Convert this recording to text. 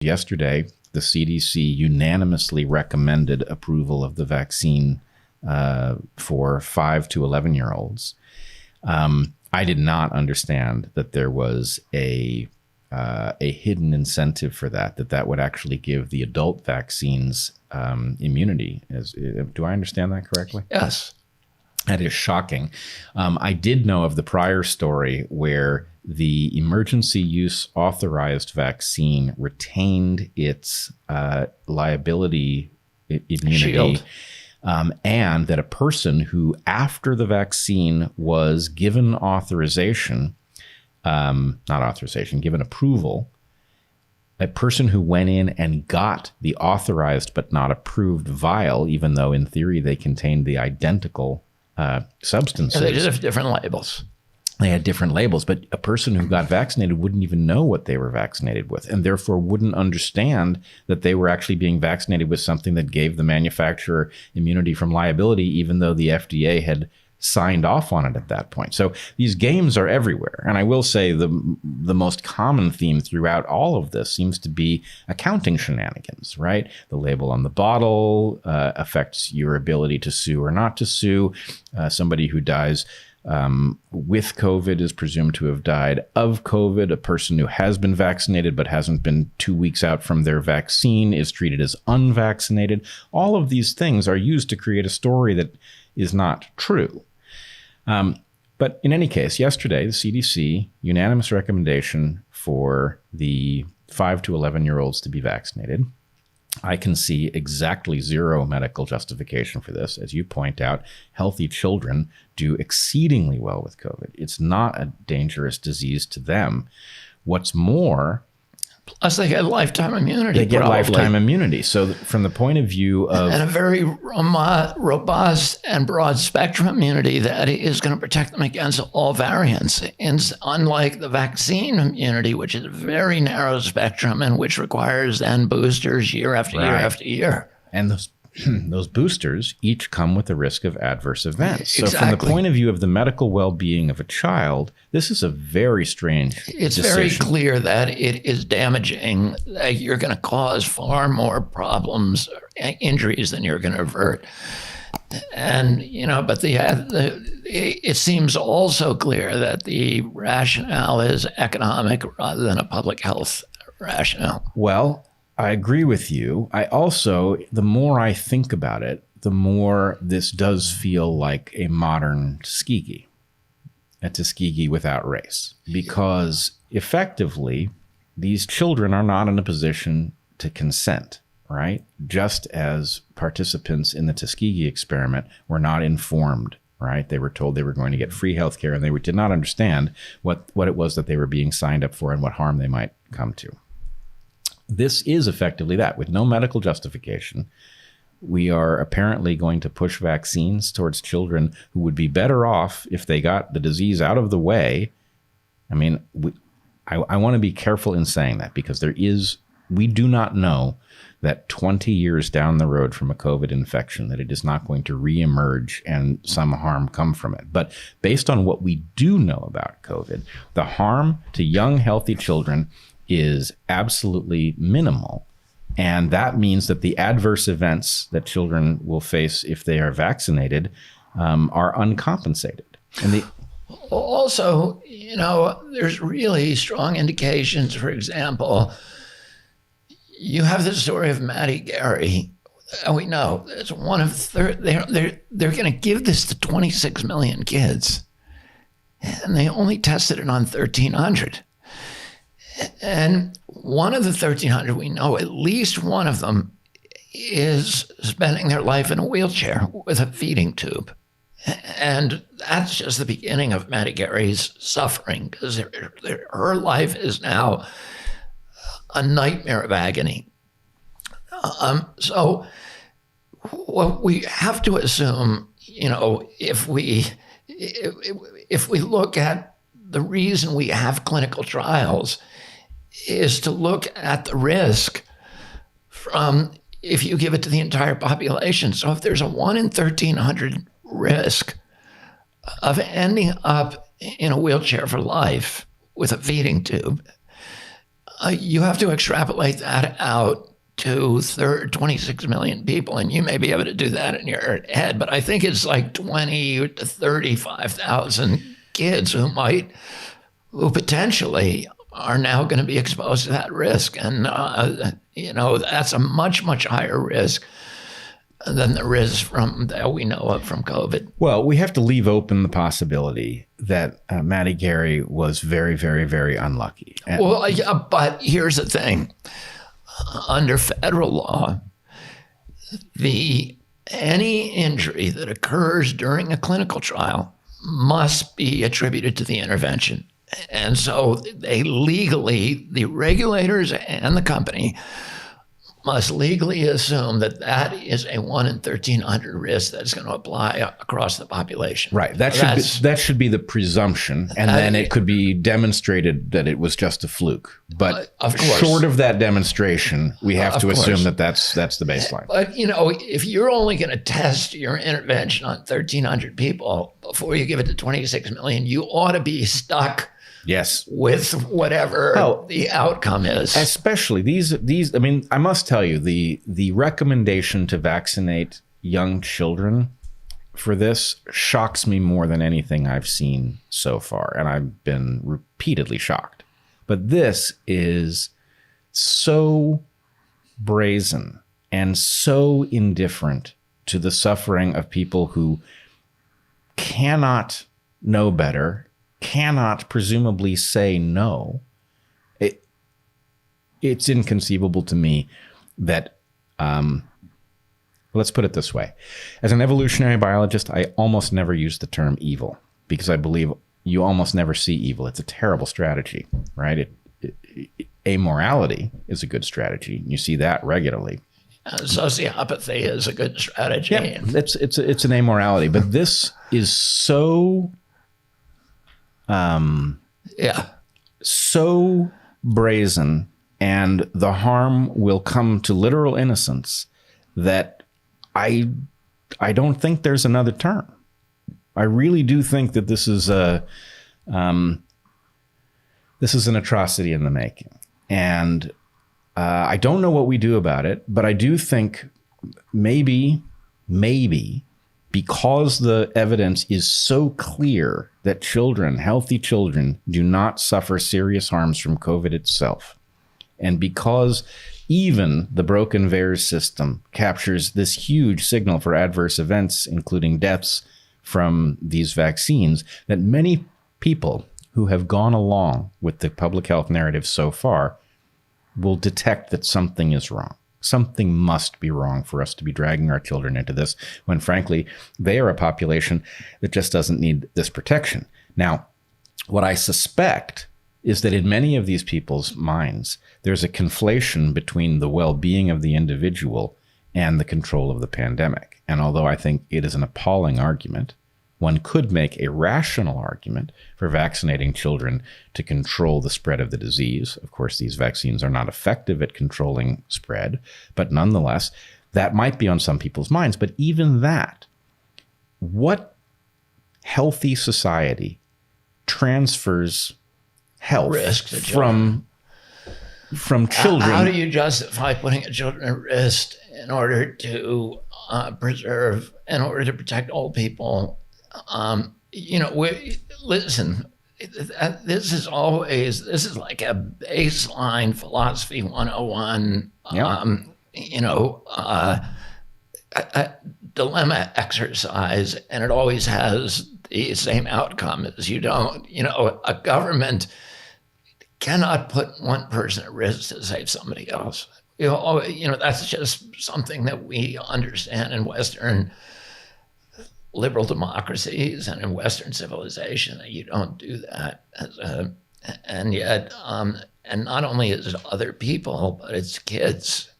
Yesterday, the CDC unanimously recommended approval of the vaccine for 5 to 11-year-olds. I did not understand that there was a hidden incentive for that would actually give the adult vaccines immunity. Do I understand that correctly? Yes. That is shocking. I did know of the prior story where the emergency use authorized vaccine retained its liability immunity. Shield. And that a person who, after the vaccine was given given approval, a person who went in and got the authorized but not approved vial, even though in theory they contained the identical substances. They just have different labels. They had different labels, but a person who got vaccinated wouldn't even know what they were vaccinated with, and therefore wouldn't understand that they were actually being vaccinated with something that gave the manufacturer immunity from liability, even though the FDA had signed off on it at that point. So these games are everywhere. And I will say the most common theme throughout all of this seems to be accounting shenanigans, right? The label on the bottle affects your ability to sue or not to sue. Somebody who dies with COVID is presumed to have died of COVID. A person who has been vaccinated but hasn't been 2 weeks out from their vaccine is treated as unvaccinated. All of these things are used to create a story that is not true. But in any case, yesterday, the CDC, unanimous recommendation for the 5 to 11-year-olds to be vaccinated. I can see exactly zero medical justification for this. As you point out, healthy children do exceedingly well with COVID. It's not a dangerous disease to them. What's more, plus they get lifetime immunity. They get lifetime immunity. So from the point of view of... And a very robust and broad spectrum immunity that is going to protect them against all variants. And unlike the vaccine immunity, which is a very narrow spectrum and which requires then boosters year after year after year. And those boosters each come with the risk of adverse events. So Exactly. from the point of view of the medical well-being of a child, this is a very strange It's decision. very clear that it is damaging, that you're going to cause far more problems, injuries than you're going to avert. And, but it seems also clear that the rationale is economic rather than a public health rationale. Well, I agree with you. I also, the more I think about it, the more this does feel like a modern Tuskegee, a Tuskegee without race, because effectively these children are not in a position to consent, right? Just as participants in the Tuskegee experiment were not informed, right? They were told they were going to get free health care, and they did not understand what it was that they were being signed up for and what harm they might come to. This is effectively that. With no medical justification, we are apparently going to push vaccines towards children who would be better off if they got the disease out of the way. I mean, I want to be careful in saying that, because we do not know that 20 years down the road from a COVID infection that it is not going to reemerge and some harm come from it. But based on what we do know about COVID, the harm to young, healthy children is absolutely minimal. And that means that the adverse events that children will face if they are vaccinated are uncompensated. And also, there's really strong indications. For example, you have the story of Maddie Gary. We know it's one of they're going to give this to 26 million kids, and they only tested it on 1,300. And one of the 1,300, we know at least one of them is spending their life in a wheelchair with a feeding tube. And that's just the beginning of Maddie Gary's suffering, because her life is now a nightmare of agony. So what we have to assume, if we look at the reason we have clinical trials, is to look at the risk from if you give it to the entire population. So if there's a 1 in 1,300 risk of ending up in a wheelchair for life with a feeding tube, You have to extrapolate that out to 26 million people, and you may be able to do that in your head, but I think it's like 20 to 35,000 kids who potentially are now going to be exposed to that risk. And, that's a much, much higher risk than the risk that we know of from COVID. Well, we have to leave open the possibility that Matty Gary was very, very, very unlucky. But here's the thing. Under federal law, any injury that occurs during a clinical trial must be attributed to the intervention. And so the regulators and the company must legally assume that is a 1 in 1,300 risk that's going to apply across the population. Right. That should be the presumption, and then it could be demonstrated that it was just a fluke. But short of that demonstration, we have to assume that that's the baseline. But if you're only going to test your intervention on 1,300 people before you give it to 26 million, you ought to be stuck. Yes. With whatever the outcome is. Especially these, I mean, I must tell you, the recommendation to vaccinate young children for this shocks me more than anything I've seen so far. And I've been repeatedly shocked. But this is so brazen and so indifferent to the suffering of people who cannot know better, cannot presumably say no. It's inconceivable to me that, let's put it this way. As an evolutionary biologist, I almost never use the term evil because I believe you almost never see evil. It's a terrible strategy, right? Amorality is a good strategy. You see that regularly. Sociopathy is a good strategy. Yeah, it's an amorality, but this is so so brazen, and the harm will come to literal innocence that I don't think there's another term. I really do think that this is an atrocity in the making, and I don't know what we do about it, but I do think maybe because the evidence is so clear that healthy children, do not suffer serious harms from COVID itself, and because even the broken VAERS system captures this huge signal for adverse events, including deaths from these vaccines, that many people who have gone along with the public health narrative so far will detect that something is wrong. Something must be wrong for us to be dragging our children into this when, frankly, they are a population that just doesn't need this protection. Now, what I suspect is that in many of these people's minds, there's a conflation between the well-being of the individual and the control of the pandemic. And although I think it is an appalling argument, one could make a rational argument for vaccinating children to control the spread of the disease. Of course, these vaccines are not effective at controlling spread, but nonetheless, that might be on some people's minds. But even that, what healthy society transfers health from children? How do you justify putting children at risk in order to protect old people? Listen, this is like a baseline philosophy 101, a dilemma exercise, and it always has the same outcome as a government cannot put one person at risk to save somebody else. That's just something that we understand in Western liberal democracies and in Western civilization, that you don't do that. And yet, and not only is it other people, but it's kids.